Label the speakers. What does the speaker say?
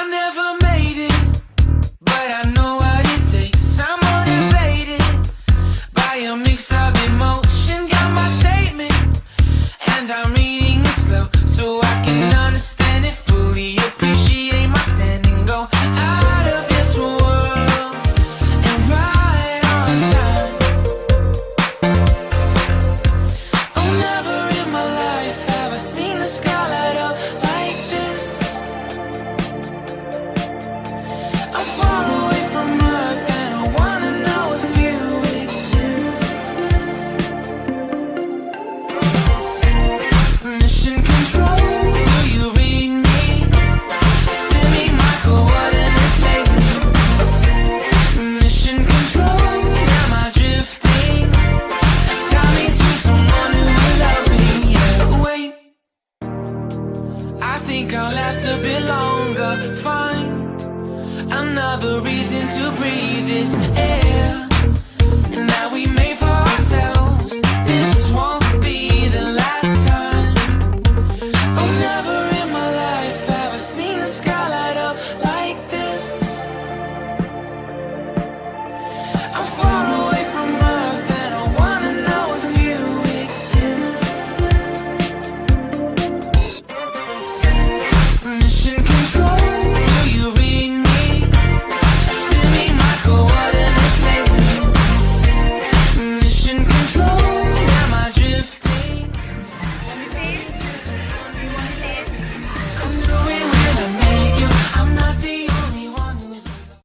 Speaker 1: I never made it, but I know what it takes. I'm motivated by a mix of emotion. Got my statement, and I'm reading it slow so I can understand it fully. Appreciate my standing, go out of this world and right on time. Oh, never in my life have I seen the sky light up like this. I'm far away from Earth and I wanna know if you exist. Mission control, do you read me? Send me my coordinates lately. Mission control, am I drifting? Tie me to someone who will love me. Yeah, wait, I think I'll last a bit longer. Find another reason to breathe this air. And now